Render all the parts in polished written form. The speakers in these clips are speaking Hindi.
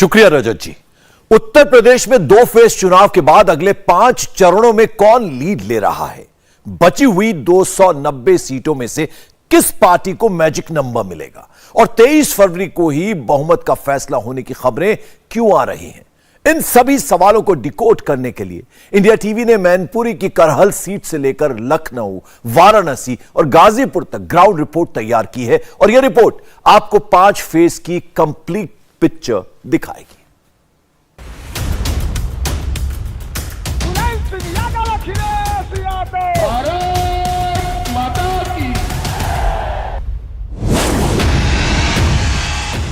शुक्रिया रजत जी। उत्तर प्रदेश में 2 फेज चुनाव के बाद अगले 5 चरणों में कौन लीड ले रहा है? बची हुई 290 सीटों में से किस पार्टी को मैजिक नंबर मिलेगा? और 23 फरवरी को ही बहुमत का फैसला होने की खबरें क्यों आ रही हैं? इन सभी सवालों को डिकोड करने के लिए इंडिया टीवी ने मैनपुरी की करहल सीट से लेकर लखनऊ, वाराणसी और गाजीपुर तक ग्राउंड रिपोर्ट तैयार की है और यह रिपोर्ट आपको 5 फेज की कंप्लीट पिक्चर दिखाएगी।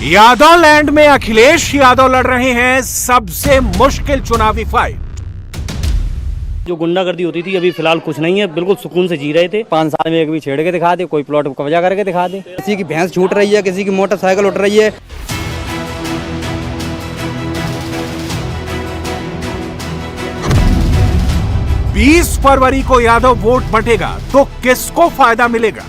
यादव लैंड में अखिलेश यादव लड़ रहे हैं सबसे मुश्किल चुनावी फाइट। जो गुंडागर्दी होती थी अभी फिलहाल कुछ नहीं है, बिल्कुल सुकून से जी रहे थे। 5 साल में एक भी छेड़ के दिखा दे, कोई प्लॉट को कब्जा करके दिखा दे। किसी की भैंस छूट रही है, किसी की मोटरसाइकिल उठ रही है। बीस फरवरी को यादव वोट बंटेगा तो किसको फायदा मिलेगा?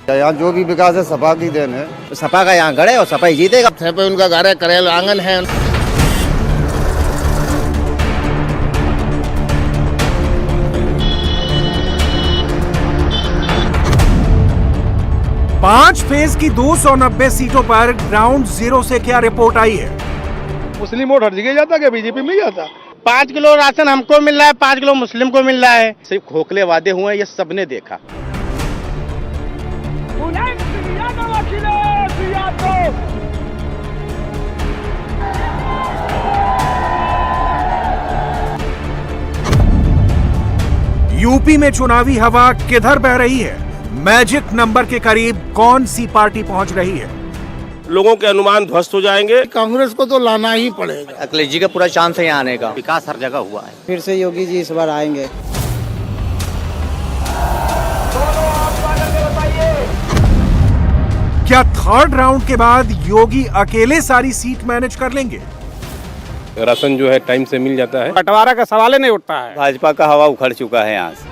यहाँ जो भी विकास है सपा की देन है। तो सपा का यहाँ गढ़ है और सपा ही जीतेगा। पे उनका घर है, करेल आंगन है। पांच फेज की 290 सीटों पर ग्राउंड जीरो से क्या रिपोर्ट आई है? मुस्लिम वोट हर जगह जाता, क्या बीजेपी में जाता? 5 किलो राशन हमको मिल रहा है, 5 किलो मुस्लिम को मिल रहा है। सिर्फ खोखले वादे हुए हैं, ये सबने देखा। यूपी में चुनावी हवा किधर बह रही है? मैजिक नंबर के करीब कौन सी पार्टी पहुंच रही है? लोगों के अनुमान ध्वस्त हो जाएंगे। कांग्रेस को तो लाना ही पड़ेगा। अखिलेश जी का पूरा चांस है यहाँ आने का। विकास हर जगह हुआ है। फिर से योगी जी इस बार आएंगे। क्या थर्ड राउंड के बाद योगी अकेले सारी सीट मैनेज कर लेंगे? राशन जो है टाइम से मिल जाता है। बंटवारा का सवाल ही नहीं उठता है। भाजपा का हवा उखड़ चुका है यहाँ से।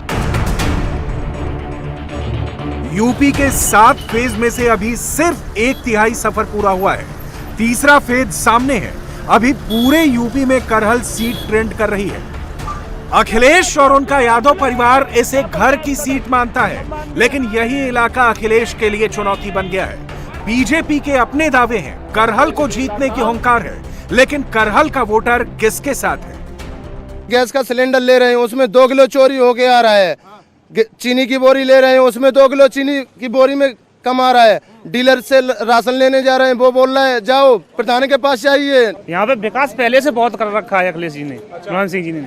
यूपी के 7 फेज में से अभी सिर्फ 1/3 सफर पूरा हुआ है। तीसरा फेज सामने है। अभी पूरे यूपी में करहल सीट ट्रेंड कर रही है। अखिलेश और उनका यादव परिवार इसे घर की सीट मानता है, लेकिन यही इलाका अखिलेश के लिए चुनौती बन गया है। बीजेपी के अपने दावे हैं, करहल को जीतने की हुंकार है, लेकिन करहल का वोटर किसके साथ है? गैस का सिलेंडर ले रहे हैं, उसमें 2 किलो चोरी होके आ रहा है। चीनी की बोरी ले रहे हैं, उसमें 2 किलो चीनी की बोरी में कम आ रहा है। डीलर से राशन लेने जा रहे हैं, वो बोल रहा है जाओ प्रधान के पास चाहिए। यहाँ पे विकास पहले से बहुत कर रखा है अखिलेश जी ने, मनमोहन सिंह जी ने,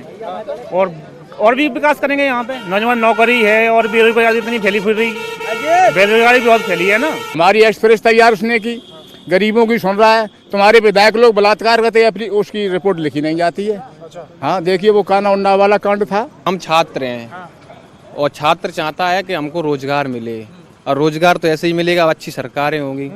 और भी विकास करेंगे। यहाँ पे नौजवान नौकरी है और बेरोजगारी इतनी फैली फिर रही, बेरोजगारी बहुत फैली है ना। हमारी एक्सप्रेस तैयार उसने की, गरीबों की सुन रहा है। तुम्हारे विधायक लोग बलात्कार करते हैं, अपनी उसकी रिपोर्ट लिखी नहीं जाती है। हाँ देखिए, वो काना उन्ना वाला कांड था। हम छात्र हैं और छात्र चाहता है कि हमको रोजगार मिले, और रोजगार तो ऐसे ही मिलेगा, अच्छी सरकारें होंगी।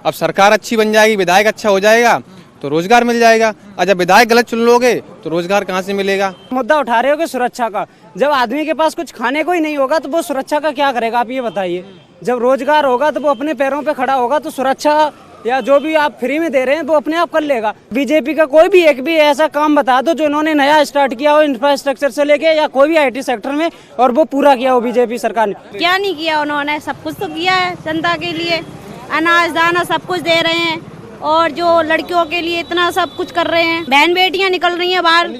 अब सरकार अच्छी बन जाएगी, विधायक अच्छा हो जाएगा तो रोजगार मिल जाएगा, और जब विधायक गलत चुन लोगे तो रोजगार कहाँ से मिलेगा? मुद्दा उठा रहे हो कि सुरक्षा का। जब आदमी के पास कुछ खाने को ही नहीं होगा तो वो सुरक्षा का क्या करेगा, आप ये बताइए। जब रोजगार होगा तो वो अपने पैरों पे खड़ा होगा, तो सुरक्षा या जो भी आप फ्री में दे रहे हैं वो अपने आप कर लेगा। बीजेपी का कोई भी एक भी ऐसा काम बता दो जो इन्होंने नया स्टार्ट किया हो, इंफ्रास्ट्रक्चर से लेके या कोई भी IT सेक्टर में, और वो पूरा किया हो बीजेपी सरकार ने। क्या नहीं किया उन्होंने? सब कुछ तो किया है जनता के लिए। अनाज दाना सब कुछ दे रहे हैं, और जो लड़कियों के लिए इतना सब कुछ कर रहे हैं। बहन बेटियां निकल रही हैं बाहर।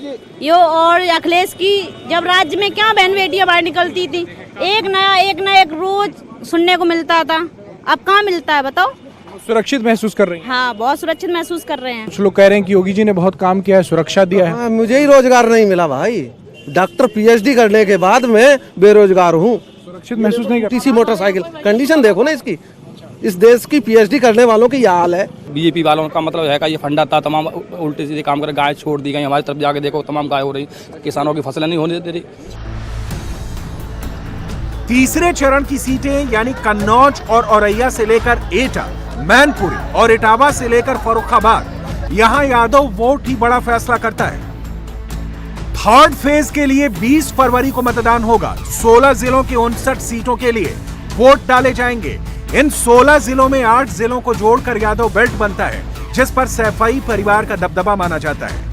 यो और अखिलेश की जब राज्य में क्या बहन बेटियां बाहर निकलती थी, एक नया एक रोज सुनने को मिलता था। अब कहाँ मिलता है बताओ? सुरक्षित महसूस कर रहे हैं। हाँ, बहुत सुरक्षित महसूस कर रहे हैं। कुछ लोग कह रहे हैं कि योगी जी ने बहुत काम किया है, सुरक्षा दिया है। मुझे ही रोजगार नहीं मिला भाई। डॉक्टर PhD करने के बाद मैं बेरोजगार हूँ। सुरक्षित महसूस नहीं कर। तीसरी मोटरसाइकिल, कंडीशन देखो ना इसकी। इस देश की PhD करने वालों की यह हाल है। बीजेपी वालों का मतलब है का ये फंडा था, तमाम उल्टे सीधे काम कर, गाय छोड़ दी गई। हमारी तरफ जाके देखो, तमाम गाय हो रही, किसानों की फसलें नहीं होने दे रही। तीसरे चरण की सीटें यानी कन्नौज और औरैया से लेकर एटा, मैनपुरी और इटावा से लेकर फर्रुखाबाद, यहां यादव वोट ही बड़ा फैसला करता है। थर्ड फेज के लिए 20 फरवरी को मतदान होगा। 16 जिलों की 59 सीटों के लिए वोट डाले जाएंगे। इन 16 जिलों में 8 जिलों को जोड़कर यादव बेल्ट बनता है, जिस पर सैफई परिवार का दबदबा माना जाता है।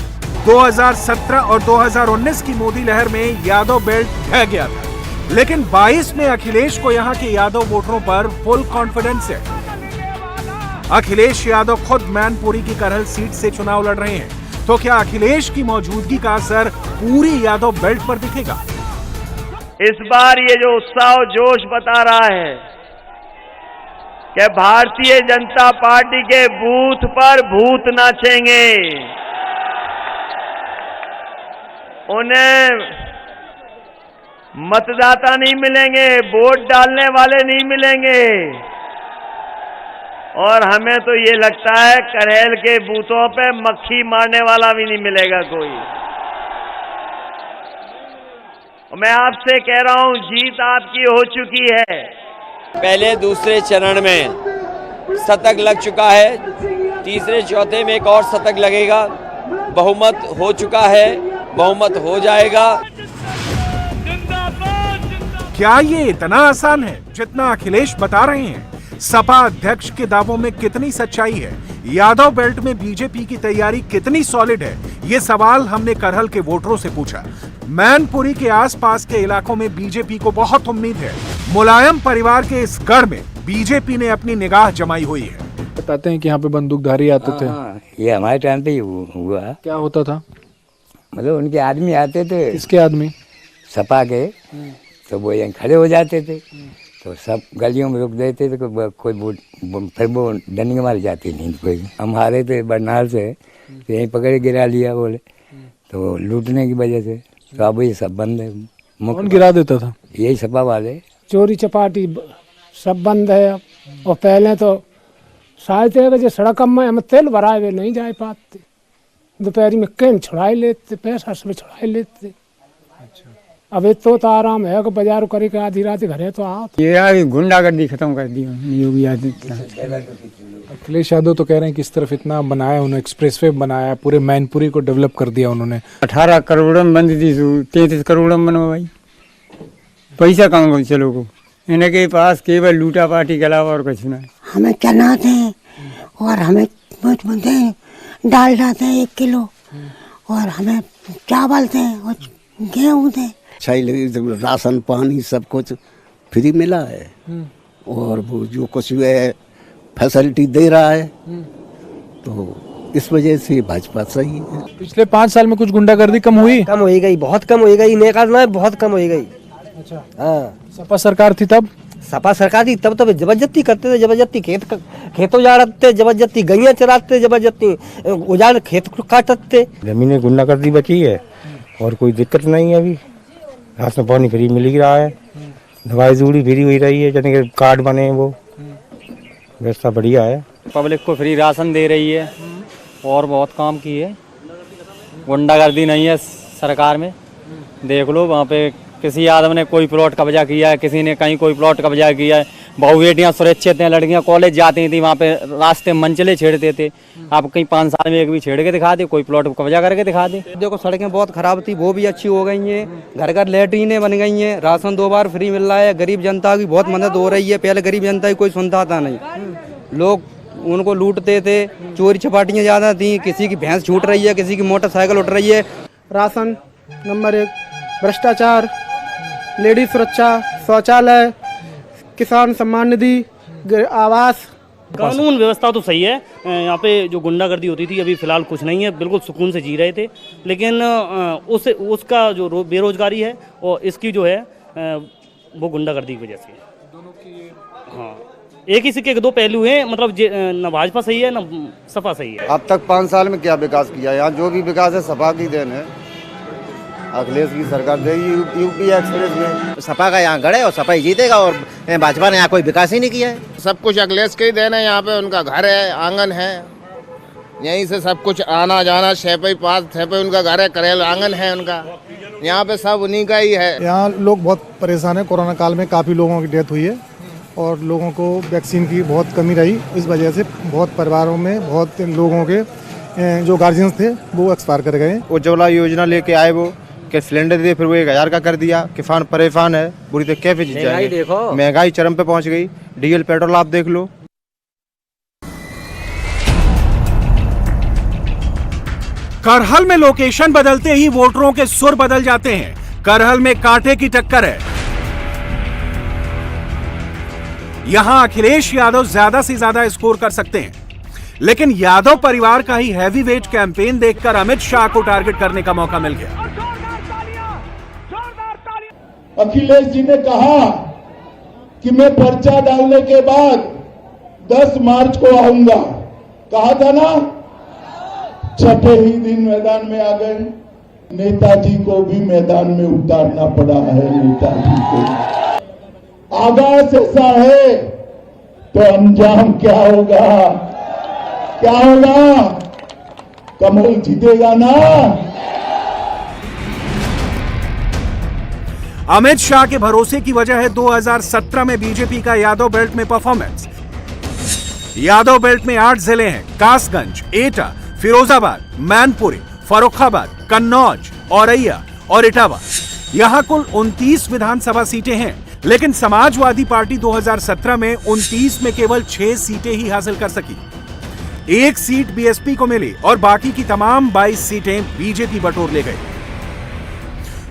2017 और 2019 की मोदी लहर में यादव बेल्ट ढह गया था, लेकिन 22 में अखिलेश को यहां के यादव वोटरों पर फुल कॉन्फिडेंस है। अखिलेश यादव खुद मैनपुरी की करहल सीट से चुनाव लड़ रहे हैं, तो क्या अखिलेश की मौजूदगी का असर पूरी यादव बेल्ट पर दिखेगा? इस बार ये जो उत्साह और जोश बता रहा है कि भारतीय जनता पार्टी के बूथ पर भूत नाचेंगे, उन्हें मतदाता नहीं मिलेंगे, वोट डालने वाले नहीं मिलेंगे, और हमें तो ये लगता है करेल के बूथों पे मक्खी मारने वाला भी नहीं मिलेगा कोई। मैं आपसे कह रहा हूं, जीत आपकी हो चुकी है। पहले दूसरे चरण में शतक लग चुका है, तीसरे चौथे में एक और शतक लगेगा। बहुमत हो चुका है, बहुमत हो जाएगा। क्या ये इतना आसान है जितना अखिलेश बता रहे हैं? सपा अध्यक्ष के दावों में कितनी सच्चाई है? यादव बेल्ट में बीजेपी की तैयारी कितनी सॉलिड है? ये सवाल हमने करहल के वोटरों से पूछा। मैनपुरी के आसपास के इलाकों में बीजेपी को बहुत उम्मीद है। मुलायम परिवार के इस गढ़ में बीजेपी ने अपनी निगाह जमाई हुई है। बताते हैं कि यहाँ पे बंदूकधारी आते थे। ये हमारे टाइम पे ही हुआ। क्या होता था? मतलब उनके आदमी आते थे। किसके आदमी? सपा के। तो वो यहाँ खड़े हो जाते थे, तो सब गलियों में रुक देते थे। कोई फिर वो डंडी मार जाती नहीं कोई। हम हारे थे बरनाल से, तो यहीं पकड़े गिरा लिया बोले, तो लूटने की वजह से। तो अब ये सब बंद है। कौन गिरा देता था? यही सपा वाले। चोरी चपाटी सब बंद है अब। और पहले तो साढ़े बजे सड़क में हम तेल भराए हुए नहीं जा पाते, दोपहरी में कैन छुड़ाई लेते, पैसा सब छुड़ाई लेते। अब तो आराम है कि बाजार करे के आधी रात घरे तो आओ। ये गुंडागर्दी खत्म कर दी योगी आदित्यनाथ। अखिलेश यादव तो कह रहे हैं कि इस तरफ इतना बनाया उन्होंने, एक्सप्रेसवे बनाया, पूरे मैनपुरी को डेवलप कर दिया उन्होंने। 18 करोड़ में बंद थी, 33 करोड़ में बनवा भाई। पैसा कहाँ चलो को, इनके पास केवल लूटा पार्टी के अलावा और कुछ नहीं। हमें चना दें और हमें दाल जाते हैं 1 किलो, और हमें चावल दें और गेहूँ दें। राशन पानी सब कुछ फ्री मिला है, और वो जो कुछ है फैसिलिटी दे रहा है, तो इस वजह से भाजपा सही है। पिछले 5 साल में कुछ गुंडागर्दी कम हुई? कम हो गई, बहुत कम हो गई। नेकाज बहुत कम हो गई। अच्छा। हाँ, सपा सरकार थी तब? सपा सरकार थी तब तो जबरदस्ती करते थे, जबरदस्ती खेत उजाड़ते, जबरदस्ती गैया चराते, जबरदस्ती उजाड़ खेत काटते। जमीनें गुंडागर्दी बची है और कोई दिक्कत नहीं है। अभी राशन पानी फ्री मिल ही रहा है, दवाई जूड़ी फ्री हो रही है, यानी कि कार्ड बने, वो व्यवस्था बढ़िया है। पब्लिक को फ्री राशन दे रही है और बहुत काम की है। गुंडागर्दी नहीं है सरकार में। देख लो, वहाँ पे किसी आदमी ने कोई प्लॉट कब्जा किया है, किसी ने कहीं कोई प्लॉट कब्जा किया है। बहु बेटियाँ सुरक्षित हैं, लड़कियाँ कॉलेज जाती थी, वहाँ पे रास्ते मंचले छेड़ते थे। आप कहीं 5 साल में एक भी छेड़ के दिखा दे, कोई प्लॉट कब्जा करके दिखा दे। देखो सड़कें बहुत खराब थी, वो भी अच्छी हो गई हैं। घर घर लैट्रीनें बन गई हैं, राशन 2 बार फ्री मिल रहा है। गरीब जनता की बहुत मदद हो रही है। पहले गरीब जनता की कोई सुनता था नहीं, लोग उनको लूटते थे, चोरी चपाटियाँ ज़्यादा थी। किसी की भैंस छूट रही है, किसी की मोटरसाइकिल उठ रही है। राशन नंबर 1, भ्रष्टाचार, लेडीज सुरक्षा, शौचालय, किसान सम्मान निधि, आवास। कानून व्यवस्था तो सही है। यहाँ पे जो गुंडागर्दी होती थी अभी फिलहाल कुछ नहीं है, बिल्कुल सुकून से जी रहे थे। लेकिन उसका जो बेरोजगारी है और इसकी जो है वो गुंडागर्दी की वजह से। दोनों की हाँ, एक ही सिक्के के 2 पहलू हैं। मतलब न भाजपा सही है न सपा सही है। अब तक 5 साल में क्या विकास किया? यहाँ जो भी विकास है सपा की देन है, अखिलेश की सरकार देगी। यूपी एक्सप्रेस में सपा का यहाँ गढ़ है और सपा ही जीतेगा, और भाजपा ने यहाँ कोई विकास ही नहीं किया है। सब कुछ अखिलेश के ही देना है। यहाँ पे उनका घर है, आंगन है, यहीं से सब कुछ आना जाना। छेपई पास छेपई उनका घर है, करेल आंगन है उनका। यहाँ पे सब उन्हीं का ही है। यहाँ लोग बहुत परेशान है। कोरोना काल में काफ़ी लोगों की डेथ हुई है और लोगों को वैक्सीन की बहुत कमी रही। इस वजह से बहुत परिवारों में बहुत लोगों के जो गार्जियंस थे वो एक्सपायर कर गए। उज्ज्वला योजना लेके आए, वो कि सिलेंडर दिए, फिर वो 1000 का कर दिया। किसान परेशान है बुरी तरह। कैसे जीत जाएंगे? महंगाई चरम पे पहुंच गई। डीजल पेट्रोल आप देख लो। करहल में लोकेशन बदलते ही वोटरों के सुर बदल जाते हैं। करहल में कांटे की टक्कर है। यहां अखिलेश यादव ज्यादा से ज्यादा स्कोर कर सकते हैं, लेकिन यादव परिवार का ही हैवीवेट कैंपेन देखकर अमित शाह को टारगेट करने का मौका मिल गया। अखिलेश जी ने कहा कि मैं पर्चा डालने के बाद 10 मार्च को आऊंगा, कहा था ना। छठे ही दिन मैदान में आ गए। नेताजी को भी मैदान में उतारना पड़ा है। नेताजी को आगाज ऐसा है तो अंजाम क्या होगा? क्या होगा? कमल जीतेगा ना। अमित शाह के भरोसे की वजह है 2017 में बीजेपी का यादव बेल्ट में परफॉर्मेंस। यादव बेल्ट में 8 जिले हैं: कासगंज, एटा, फिरोजाबाद, मैनपुरी, फर्रुखाबाद, कन्नौज, औरैया और इटावा। यहां कुल 29 विधानसभा सीटें हैं, लेकिन समाजवादी पार्टी 2017 में 29 में केवल 6 सीटें ही हासिल कर सकी। 1 सीट बीएसपी को मिली और बाकी की तमाम 22 सीटें बीजेपी बटोर ले गई।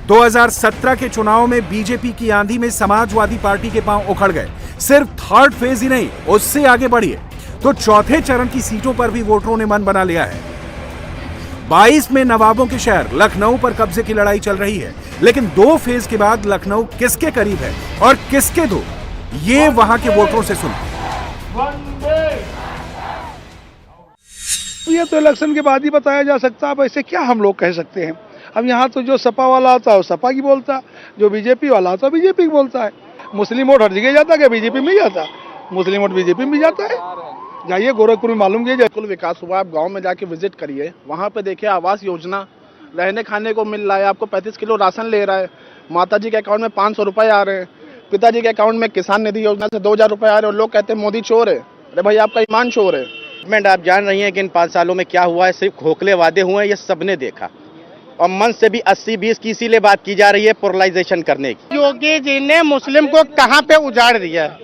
2017 के चुनाव में बीजेपी की आंधी में समाजवादी पार्टी के पांव उखड़ गए। सिर्फ थर्ड फेज ही नहीं, उससे आगे बढ़िए तो चौथे चरण की सीटों पर भी वोटरों ने मन बना लिया है। 22 में नवाबों के शहर लखनऊ पर कब्जे की लड़ाई चल रही है, लेकिन 2 फेज के बाद लखनऊ किसके करीब है और किसके दूर, ये वहां के वोटरों से सुनो। ये तो इलेक्शन के बाद ही बताया जा सकता है। अब ऐसे क्या हम लोग कह सकते हैं? अब यहाँ तो जो सपा वाला आता है वो सपा की बोलता, जो बीजेपी वाला आता है बीजेपी की बोलता है। मुस्लिम वोट हर जगह जाता है, क्या बीजेपी में जाता? मुस्लिम वोट बीजेपी में जाता है। जाइए गोरखपुर में मालूम कीजिए। कुल विकास हुआ। आप गांव में जाके विजिट करिए, वहाँ पे देखिए आवास योजना, रहने खाने को मिल रहा है। आपको 35 किलो राशन ले रहा है। माताजी के अकाउंट में 500 रुपए आ रहे हैं। पिताजी के अकाउंट में किसान निधि योजना से 2000 रुपए आ रहे हैं। और लोग कहते हैं मोदी चोर है। अरे भाई, आपका ईमान चोर है। आप जान रही हैं कि इन 5 सालों में क्या हुआ है। सिर्फ खोखले वादे हुए हैं, ये सबने देखा। और मन से भी 80-20 की इसीलिए बात की जा रही है पोलराइजेशन करने की। योगी जी ने मुस्लिम को कहां पे उजाड़ दिया है?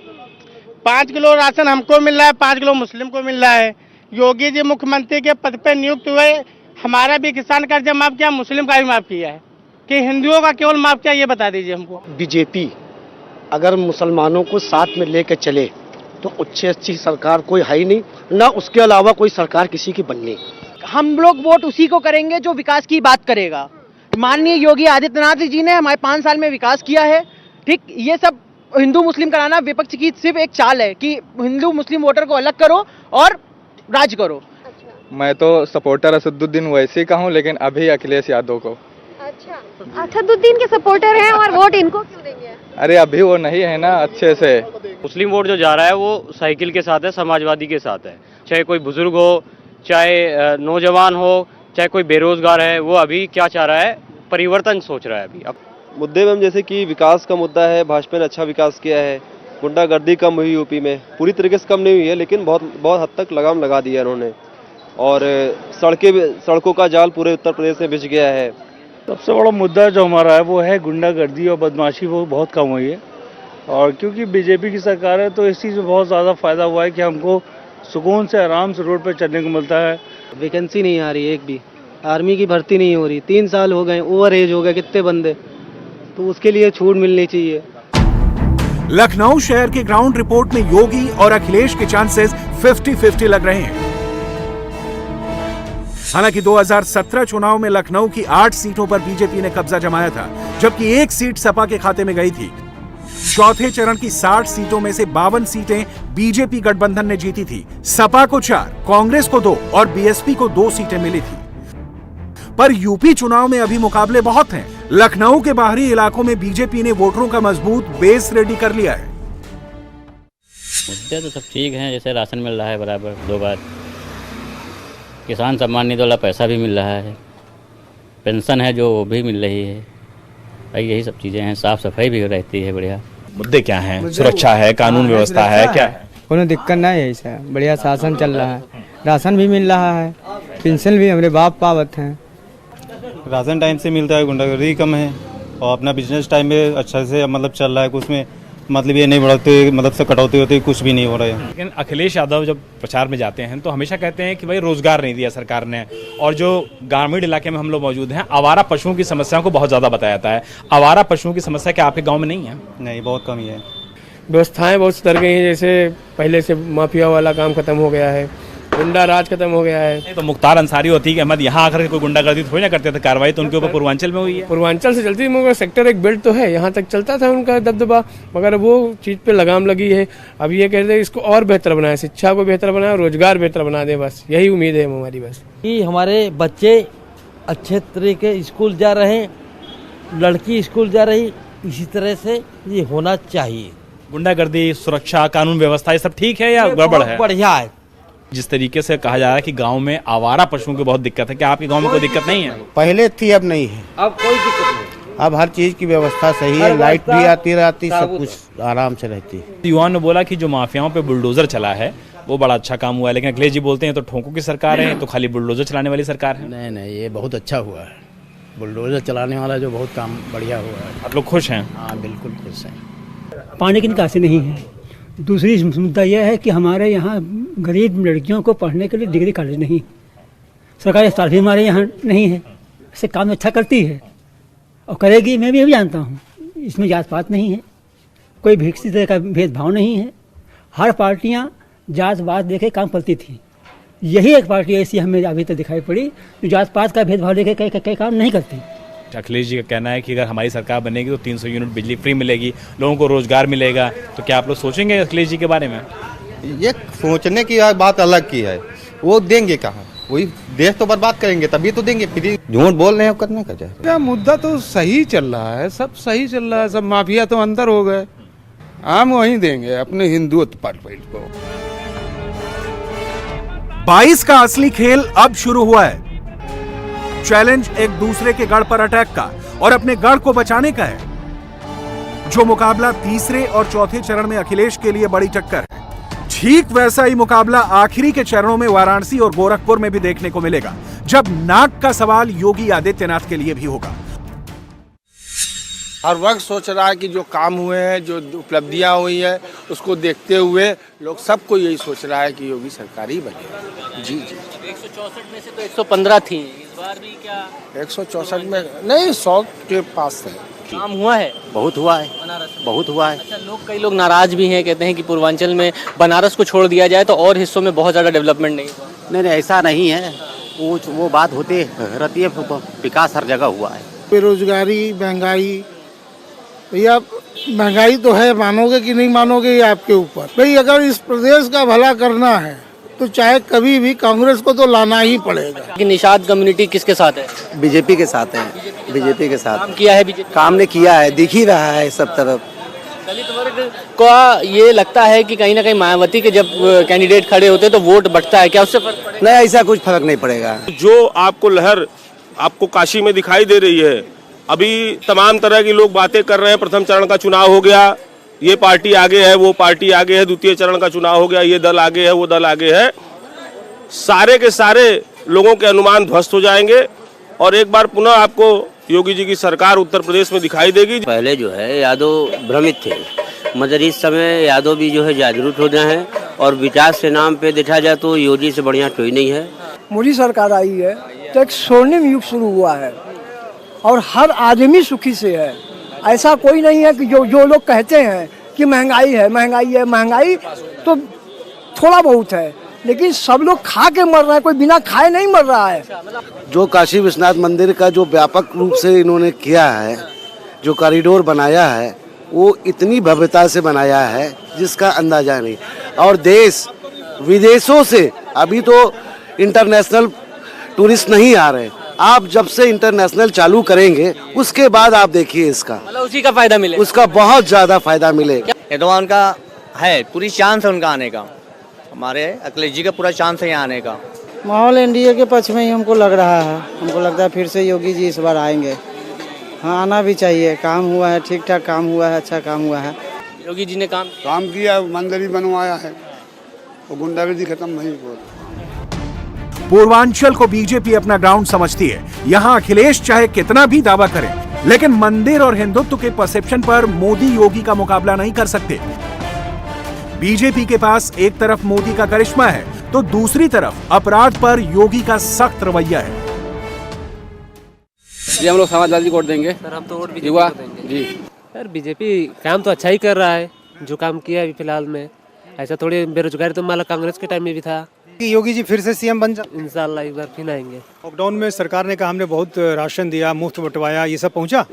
5 किलो राशन हमको मिल रहा है, 5 किलो मुस्लिम को मिल रहा है। योगी जी मुख्यमंत्री के पद पे नियुक्त हुए, हमारा भी किसान कर्जा माफ किया, मुस्लिम का भी माफ किया है कि हिंदुओं का केवल माफ किया, ये बता दीजिए हमको। बीजेपी अगर मुसलमानों को साथ में लेकर चले तो अच्छी सरकार कोई है ही नहीं, ना उसके अलावा कोई सरकार किसी की बननी। हम लोग वोट उसी को करेंगे जो विकास की बात करेगा। माननीय योगी आदित्यनाथ जी ने हमारे 5 साल में विकास किया है। ठीक, ये सब हिंदू मुस्लिम कराना विपक्ष की सिर्फ एक चाल है कि हिंदू मुस्लिम वोटर को अलग करो और राज करो। मैं तो सपोर्टर असदुद्दीन वैसी का हूँ, लेकिन अभी अखिलेश यादव को। अच्छा, असदुद्दीन के सपोर्टर हैं और वोट इनको क्यों देंगे? अरे अभी वो नहीं है ना अच्छे से। मुस्लिम वोट जो जा रहा है वो साइकिल के साथ है, समाजवादी के साथ है। चाहे कोई बुजुर्ग हो, चाहे नौजवान हो, चाहे कोई बेरोजगार है, वो अभी क्या चाह रहा है? परिवर्तन सोच रहा है अभी। अब मुद्दे में जैसे कि विकास का मुद्दा है, भाजपा ने अच्छा विकास किया है। गुंडागर्दी कम हुई यूपी में, पूरी तरीके से कम नहीं हुई है, लेकिन बहुत हद तक लगाम लगा दिया उन्होंने। और सड़कों का जाल पूरे उत्तर प्रदेश में बिछ गया है। सबसे बड़ा मुद्दा जो हमारा है वो है गुंडागर्दी और बदमाशी, वो बहुत कम हुई है। और क्योंकि बीजेपी की सरकार है तो इस चीज़ में बहुत ज़्यादा फायदा हुआ है कि हमको सुकून से आराम से रोड पर चलने को मिलता है। वैकेंसी नहीं आ रही है, एक भी आर्मी की भर्ती नहीं हो रही। 3 साल हो गए, ओवर एज हो गए कितने बंदे, तो उसके लिए छूट मिलनी चाहिए। लखनऊ शहर के ग्राउंड रिपोर्ट में योगी और अखिलेश के चांसेस 50-50 लग रहे हैं। हालांकि 2017 चुनाव में लखनऊ की 8 सीटों पर बीजेपी ने कब्जा जमाया था, जबकि 1 सीट सपा के खाते में गई थी। चौथे चरण की 60 सीटों में से 52 सीटें बीजेपी गठबंधन ने जीती थी। सपा को 4, कांग्रेस को 2 और बीएसपी को 2 सीटें मिली थी। पर यूपी चुनाव में अभी मुकाबले बहुत हैं। लखनऊ के बाहरी इलाकों में बीजेपी ने वोटरों का मजबूत बेस रेडी कर लिया है। मुद्दे तो सब ठीक हैं, जैसे राशन मिल रहा है बराबर 2 बार, किसान सम्मान निधि वाला पैसा भी मिल रहा है, पेंशन है जो वो भी मिल रही है भाई, यही सब चीज़ें हैं। साफ सफाई भी रहती है बढ़िया। मुद्दे क्या हैं? सुरक्षा है, कानून व्यवस्था है, क्या है? कोई दिक्कत नहीं है, ऐसा बढ़िया शासन चल रहा है, राशन भी मिल रहा है, पेंशन भी हमारे बाप पावत हैं। राशन टाइम से मिलता है, गुंडागर्दी कम है और अपना बिजनेस टाइम में अच्छा से मतलब चल रहा है। उसमें मतलब ये नहीं बढ़ते, मतलब से कटौती होती, कुछ भी नहीं हो रहा है। लेकिन अखिलेश यादव जब प्रचार में जाते हैं तो हमेशा कहते हैं कि भाई रोजगार नहीं दिया सरकार ने, और जो ग्रामीण इलाके में हम लोग मौजूद हैं आवारा पशुओं की समस्याओं को बहुत ज़्यादा बताया जाता है। आवारा पशुओं की समस्या क्या आपके गाँव में नहीं है? नहीं, बहुत कमी है। व्यवस्थाएं बहुत सुधर गई हैं, जैसे पहले से माफिया वाला काम खत्म हो गया है, गुंडा राज खत्म हो गया है। तो मुख्तार अंसारी और अतीक अहमद यहाँ आकर के कोई गुंडागर्दी थोड़ी ना करते थे, कार्रवाई तो उनके ऊपर पूर्वांचल में हुई है। पूर्वांचल से चलती, मगर सेक्टर एक बेल्ट तो है, यहाँ तक चलता था उनका दबदबा, मगर वो चीज़ पे लगाम लगी है। अब ये कहते हैं इसको और बेहतर बनाए, शिक्षा को बेहतर बनाए, रोजगार बेहतर बना दे, बस यही उम्मीद है हमारी। बस कि हमारे बच्चे अच्छे तरीके स्कूल जा रहे हैं, लड़की स्कूल जा रही, इसी तरह से ये होना चाहिए। गुंडागर्दी, सुरक्षा, कानून व्यवस्था, ये सब ठीक है या गड़बड़ है? बढ़िया है। जिस तरीके से कहा जा रहा है कि गांव में आवारा पशुओं की बहुत दिक्कत है, क्या आपके गांव में कोई दिक्कत नहीं है? पहले थी, अब नहीं है। अब कोई दिक्कत नहीं, अब हर चीज की व्यवस्था सही है, लाइट भी आती रहती, सब कुछ आराम से रहती है। युवाओं ने बोला कि जो माफियाओं पे बुलडोजर चला है वो बड़ा अच्छा काम हुआ है, लेकिन अखिलेश जी बोलते हैं तो ठोकों की सरकार है, तो खाली बुलडोजर चलाने वाली सरकार है। नहीं नहीं, ये बहुत अच्छा हुआ है, बुलडोजर चलाने वाला जो बहुत काम बढ़िया हुआ है। आप लोग खुश हैं? हाँ बिल्कुल खुश हैं। पानी की निकासी नहीं है। दूसरी मुद्दा यह है कि हमारे यहाँ गरीब लड़कियों को पढ़ने के लिए डिग्री कॉलेज नहीं, सरकारी अस्पताल भी हमारे यहाँ नहीं है। इससे काम अच्छा करती है और करेगी, मैं भी अभी जानता हूँ। इसमें जात पात नहीं है, कोई भी किसी तरह का भेदभाव नहीं है। हर पार्टियाँ जात पात देखे काम करती थी, यही एक पार्टी ऐसी हमें अभी तक दिखाई पड़ी जो जात पात का भेदभाव देखे कई काम नहीं करती। अखिलेश जी का कहना है कि अगर हमारी सरकार बनेगी तो 300 यूनिट बिजली फ्री मिलेगी, लोगों को रोजगार मिलेगा, तो क्या आप लोग सोचेंगे अखिलेश जी के बारे में? ये सोचने की बात अलग की है, वो देंगे कहाँ? वही देश तो बर्बाद करेंगे तभी तो देंगे, फिर झूठ बोल रहे हैं करने का चाहिए। क्या मुद्दा तो सही चल रहा है, सब सही चल रहा है, सब माफिया तो अंदर हो गए, हम वहीं देंगे अपने हिंदुत्व पार्टी को। 22 का असली खेल अब शुरू हुआ है। चैलेंज एक दूसरे के गढ़ पर अटैक का और अपने गढ़ को बचाने का है। जो मुकाबला तीसरे और चौथे चरण में अखिलेश के लिए बड़ी टक्कर है, ठीक वैसा ही मुकाबला आखिरी के चरणों में वाराणसी और गोरखपुर में भी देखने को मिलेगा, जब नाक का सवाल योगी आदित्यनाथ के लिए भी होगा। हर वक्त सोच रहा है कि जो काम हुए हैं, जो उपलब्धियां हुई है, उसको देखते हुए लोग सबको यही सोच रहा है कि योगी सरकार ही बने। जी जी। 164 में से तो 115 थी, इस बार भी क्या 164 में नहीं, 100 के पास है। काम हुआ है? बहुत हुआ है, बहुत हुआ है। अच्छा, कई लोग नाराज भी हैं, कहते हैं कि पूर्वांचल में बनारस को छोड़ दिया जाए तो और हिस्सों में बहुत ज़्यादा डेवलपमेंट नहीं हुआ। नहीं नहीं, ऐसा नहीं है, वो बात होती रहती है, विकास हर जगह हुआ है। बेरोजगारी, महंगाई, भैया महंगाई तो है, मानोगे कि नहीं मानोगे ये आपके ऊपर। भाई अगर इस प्रदेश का भला करना है तो चाहे कभी भी कांग्रेस को तो लाना ही पड़ेगा। कि निषाद कम्युनिटी किसके साथ है? बीजेपी के साथ है, बीजेपी के साथ काम किया है, बीजेपी काम ने किया है, दिख ही रहा है सब तरफ। दलित वर्ग का ये लगता है कि कहीं ना कहीं मायावती के जब कैंडिडेट खड़े होते हैं तो वोट बढ़ता है, क्या उससे फर्क पड़ेगा? नहीं, ऐसा कुछ फर्क नहीं पड़ेगा। जो आपको लहर आपको काशी में दिखाई दे रही है, अभी तमाम तरह के लोग बातें कर रहे हैं। प्रथम चरण का चुनाव हो गया, ये पार्टी आगे है, वो पार्टी आगे है। द्वितीय चरण का चुनाव हो गया, ये दल आगे है, वो दल आगे है। सारे के सारे लोगों के अनुमान ध्वस्त हो जाएंगे और एक बार पुनः आपको योगी जी की सरकार उत्तर प्रदेश में दिखाई देगी। पहले जो है यादव भ्रमित थे, मगर इस समय यादव भी जो है जागरूक हो गए हैं और विकास के नाम पे देखा जाए तो योगी से बढ़िया कोई नहीं है। मोदी सरकार आई है तो एक स्वर्णिम युग शुरू हुआ है और हर आदमी सुखी से है। ऐसा कोई नहीं है कि जो लोग कहते हैं कि महंगाई है, महंगाई तो थोड़ा बहुत है, लेकिन सब लोग खा के मर रहा है, कोई बिना खाए नहीं मर रहा है। जो काशी विश्वनाथ मंदिर का जो व्यापक रूप से इन्होंने किया है, जो कॉरिडोर बनाया है, वो इतनी भव्यता से बनाया है जिसका अंदाजा नहीं। और देश विदेशों से अभी तो इंटरनेशनल टूरिस्ट नहीं आ रहे, आप जब से इंटरनेशनल चालू करेंगे उसके बाद आप देखिए इसका मतलब उसी का फायदा मिले, उसका बहुत ज्यादा फायदा मिलेगा। ये तो उनका है, पूरी चांस है उनका आने का, हमारे अखिलेश जी का पूरा चांस है यहाँ आने का। माहौल एनडीए के पक्ष में ही हमको लग रहा है, हमको लगता है फिर से योगी जी इस बार आएंगे। हाँ, आना भी चाहिए, काम हुआ है, ठीक ठाक काम हुआ है, अच्छा काम हुआ है। योगी जी ने काम किया, मंदिर भी बनवाया है, वो गुंडागर्दी खत्म नहीं हुआ। पूर्वांचल को बीजेपी अपना ग्राउंड समझती है। यहां अखिलेश चाहे कितना भी दावा करे, लेकिन मंदिर और हिंदुत्व के परसेप्शन पर मोदी योगी का मुकाबला नहीं कर सकते। बीजेपी के पास एक तरफ मोदी का करिश्मा है तो दूसरी तरफ अपराध पर योगी का सख्त रवैया है। जी हम लोग समाजवादी को वोट देंगे सर। हम तो वोट युवा जी सर। बीजेपी काम तो अच्छा ही कर रहा है, जो काम किया है अभी फिलहाल में। ऐसा थोड़ी बेरोजगारी तो माला कांग्रेस के टाइम में भी था। योगी जी फिर से सीएम बन जाए इंशाल्लाह, एक बार फिर आएंगे। लॉकडाउन में सरकार ने कहा हमने बहुत राशन दिया, मुफ्त बंटवाया, ये सब पहुंचा?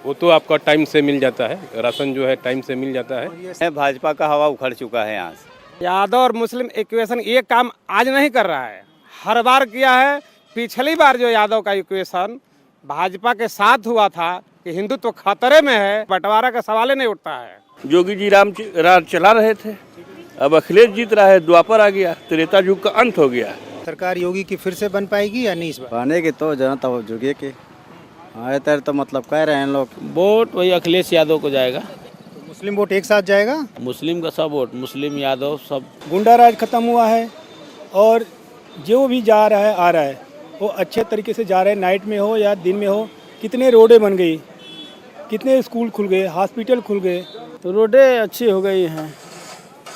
वो तो आपका टाइम से मिल जाता है, राशन जो है टाइम से मिल जाता है। भाजपा का हवा उखड़ चुका है यहाँ से। यादव और मुस्लिम इक्वेशन ये काम आज नहीं कर रहा है, हर बार किया है। पिछली बार जो यादव का इक्वेशन भाजपा के साथ हुआ था कि हिंदुत्व खतरे में है, बंटवारा का सवाल ही नहीं उठता है। योगी जी राज चला रहे थे, अब अखिलेश जीत रहा है, द्वापर आ गया, त्रेता युग का अंत हो गया। सरकार योगी की फिर से बन पाएगी या नहीं इस बार? बनेगी तो जनता हो जुगे के तेरे तो मतलब कह रहे हैं लोग। वोट वही अखिलेश यादव को जाएगा। तो मुस्लिम वोट एक साथ जाएगा? मुस्लिम का सब वोट, मुस्लिम यादव सब। गुंडा राज खत्म हुआ है और जो भी जा रहा है आ रहा है वो अच्छे तरीके से जा रहे हैं, नाइट में हो या दिन में हो। कितने रोडें बन गई, कितने स्कूल खुल गए, हॉस्पिटल खुल गए। तो रोडें अच्छी हो गई हैं,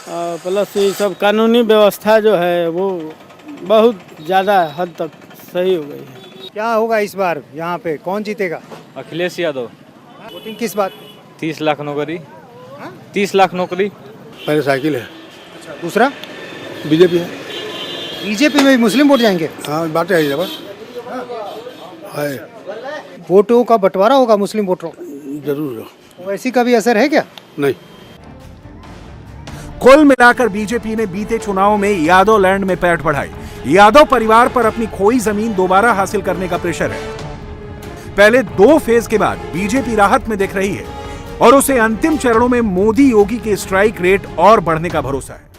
प्लस ये सब कानूनी व्यवस्था जो है वो बहुत ज़्यादा हद तक सही हो गई है। क्या होगा इस बार यहाँ पे, कौन जीतेगा? अखिलेश यादव। वोटिंग किस बात? 30 लाख नौकरी। 30 लाख नौकरी। पहले साइकिल है। अच्छा, दूसरा बीजेपी है। बीजेपी में भी मुस्लिम वोट जाएंगे? हाँ, बातें है वोटों का बंटवारा होगा मुस्लिम वोटरों? जरूर। वैसी का भी असर है क्या? नहीं। कुल मिलाकर बीजेपी ने बीते चुनाव में यादव लैंड में पैठ बढ़ाई। यादव परिवार पर अपनी खोई जमीन दोबारा हासिल करने का प्रेशर है। पहले 2 फेज के बाद बीजेपी राहत में दिख रही है और उसे अंतिम चरणों में मोदी योगी के स्ट्राइक रेट और बढ़ने का भरोसा है।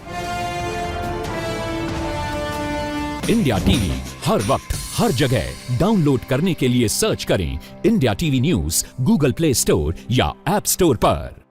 इंडिया टीवी हर वक्त हर जगह डाउनलोड करने के लिए सर्च करें India TV news Google play store या ऐप स्टोर पर।